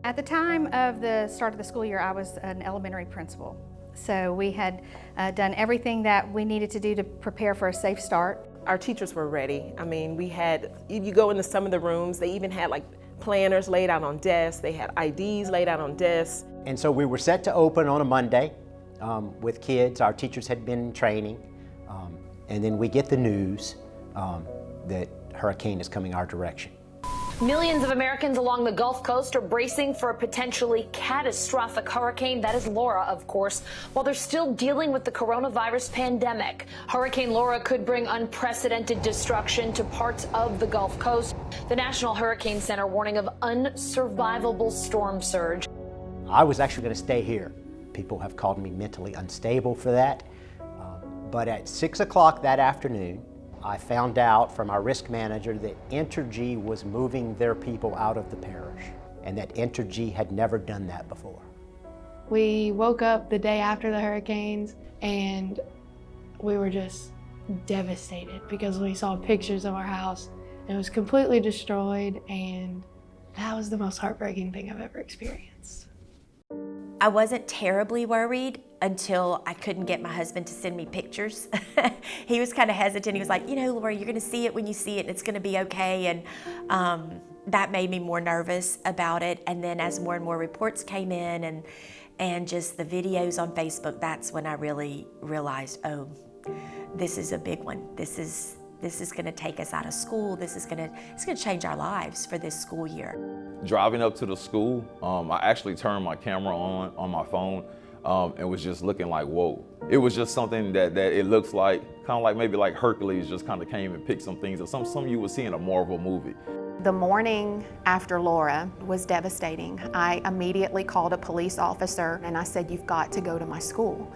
At the time of the start of the school year, I was an elementary principal. So we had done everything that we needed to do to prepare for a safe start. Our teachers were ready. I mean, you go into some of the rooms, they even had like planners laid out on desks, they had IDs laid out on desks. And so we were set to open on a Monday with kids. Our teachers had been in training. And then we get the news that hurricane is coming our direction. Millions of Americans along the Gulf Coast are bracing for a potentially catastrophic hurricane. That is Laura, of course. While they're still dealing with the coronavirus pandemic, Hurricane Laura could bring unprecedented destruction to parts of the Gulf Coast. The National Hurricane Center warning of unsurvivable storm surge. I was actually going to stay here. People have called me mentally unstable for that. But at 6 o'clock that afternoon, I found out from our risk manager that Entergy was moving their people out of the parish, and that Entergy had never done that before. We woke up the day after the hurricanes and we were just devastated because we saw pictures of our house and it was completely destroyed, and that was the most heartbreaking thing I've ever experienced. I wasn't terribly worried until I couldn't get my husband to send me pictures. He was kind of hesitant. He was like, you know, Laura, you're going to see it when you see it and it's going to be okay. And that made me more nervous about it. And then as more and more reports came in and just the videos on Facebook, that's when I really realized, oh, this is a big one. This is going to take us out of school. It's going to change our lives for this school year. Driving up to the school, I actually turned my camera on my phone and was just looking like, whoa. It was just something that it looks like, kind of like maybe like Hercules just kind of came and picked some things, or some you would see in a Marvel movie. The morning after Laura was devastating. I immediately called a police officer and I said, you've got to go to my school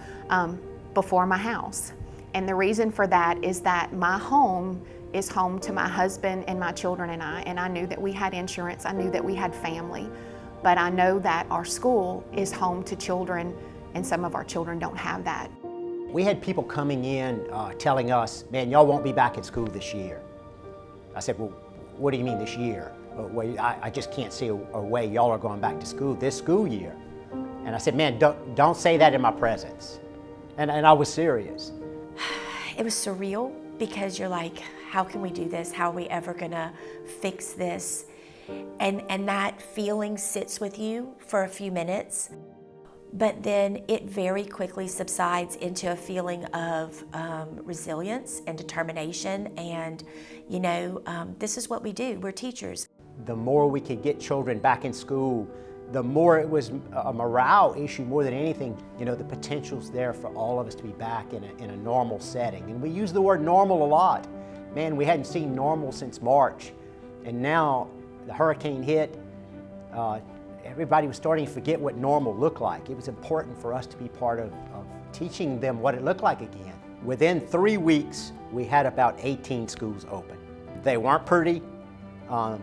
before my house. And the reason for that is that my home is home to my husband and my children and I knew that we had insurance, I knew that we had family, but I know that our school is home to children and some of our children don't have that. We had people coming in telling us, man, y'all won't be back at school this year. I said, well, what do you mean this year? Well, I just can't see a way y'all are going back to school this school year. And I said, man, don't say that in my presence. And I was serious. It was surreal because you're like, how can we do this? How are we ever gonna fix this? And that feeling sits with you for a few minutes, but then it very quickly subsides into a feeling of resilience and determination. And you know, this is what we do, we're teachers. The more we could get children back in school, the more it was a morale issue more than anything. You know, the potential's there for all of us to be back in a normal setting. And we use the word normal a lot. Man, we hadn't seen normal since March. And now the hurricane hit, everybody was starting to forget what normal looked like. It was important for us to be part of teaching them what it looked like again. Within 3 weeks, we had about 18 schools open. They weren't pretty.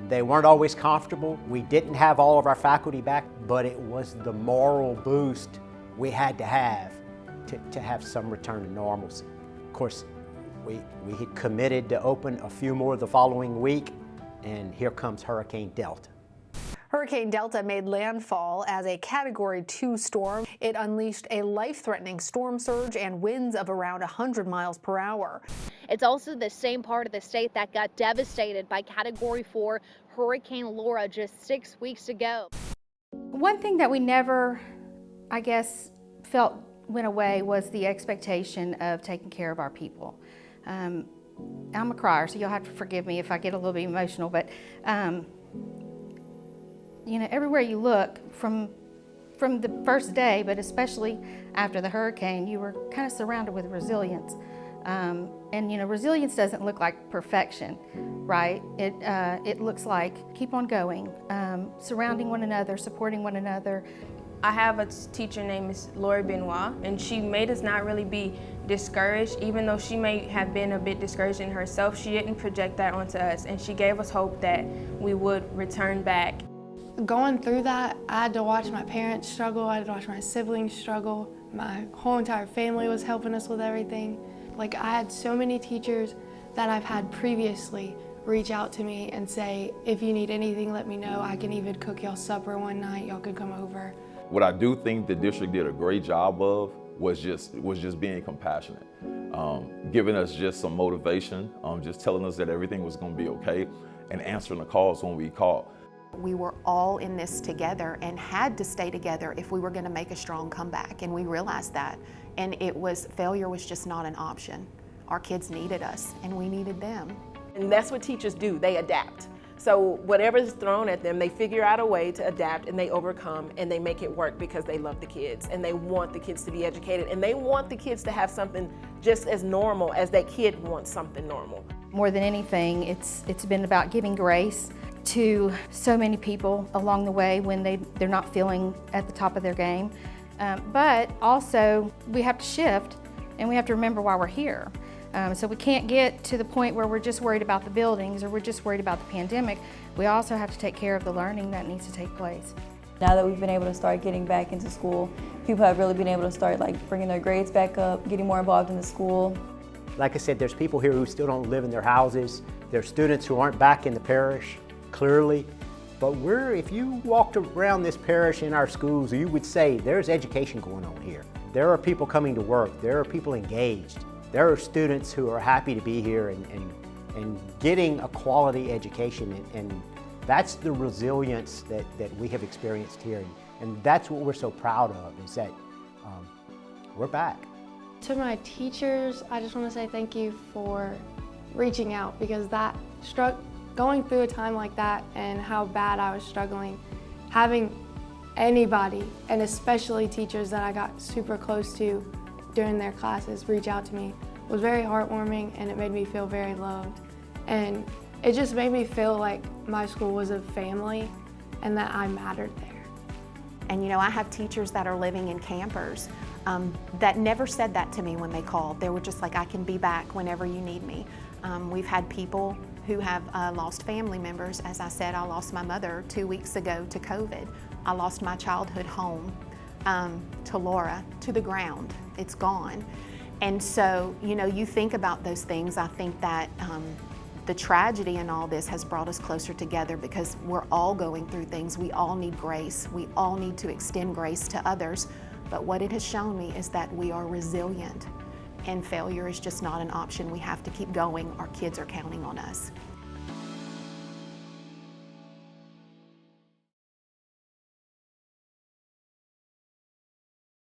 They weren't always comfortable. We didn't have all of our faculty back, but it was the moral boost we had to have some return to normalcy. Of course, we had committed to open a few more the following week, and here comes Hurricane Delta. Hurricane Delta made landfall as a Category 2 storm. It unleashed a life-threatening storm surge and winds of around 100 miles per hour. It's also the same part of the state that got devastated by Category 4 Hurricane Laura just 6 weeks ago. One thing that we never, I guess, felt went away was the expectation of taking care of our people. I'm a crier, so you'll have to forgive me if I get a little bit emotional, but you know, everywhere you look, from the first day, but especially after the hurricane, you were kind of surrounded with resilience. And you know, resilience doesn't look like perfection, right? It looks like keep on going, surrounding one another, supporting one another. I have a teacher named Ms. Lori Benoit, and she made us not really be discouraged. Even though she may have been a bit discouraged in herself, she didn't project that onto us, and she gave us hope that we would return back. Going through that, I had to watch my parents struggle, I had to watch my siblings struggle. My whole entire family was helping us with everything. Like, I had so many teachers that I've had previously reach out to me and say, if you need anything, let me know. I can even cook y'all supper one night. Y'all can come over. What I do think the district did a great job of was just being compassionate, giving us just some motivation, just telling us that everything was going to be okay, and answering the calls when we called. We were all in this together and had to stay together if we were going to make a strong comeback, and we realized that. And failure was just not an option. Our kids needed us, and we needed them. And that's what teachers do, they adapt. So whatever is thrown at them, they figure out a way to adapt, and they overcome, and they make it work because they love the kids, and they want the kids to be educated, and they want the kids to have something just as normal as that kid wants something normal. More than anything, it's been about giving grace to so many people along the way when they're not feeling at the top of their game. But also, we have to shift, and we have to remember why we're here. So we can't get to the point where we're just worried about the buildings or we're just worried about the pandemic. We also have to take care of the learning that needs to take place. Now that we've been able to start getting back into school, people have really been able to start bringing their grades back up, getting more involved in the school. Like I said, there's people here who still don't live in their houses. There's students who aren't back in the parish, clearly. But if you walked around this parish in our schools, you would say there's education going on here. There are people coming to work. There are people engaged. There are students who are happy to be here and getting a quality education, and that's the resilience that we have experienced here, and that's what we're so proud of, is that we're back. To my teachers, I just want to say thank you for reaching out, because going through a time like that and how bad I was struggling, having anybody, and especially teachers that I got super close to during their classes, reach out to me was very heartwarming, and it made me feel very loved. And it just made me feel like my school was a family and that I mattered there. And I have teachers that are living in campers that never said that to me when they called. They were just like, I can be back whenever you need me. We've had people who have lost family members. As I said, I lost my mother 2 weeks ago to COVID. I lost my childhood home to Laura, to the ground. It's gone. And so, you think about those things. I think that the tragedy in all this has brought us closer together, because we're all going through things. We all need grace. We all need to extend grace to others. But what it has shown me is that we are resilient, and failure is just not an option. We have to keep going. Our kids are counting on us.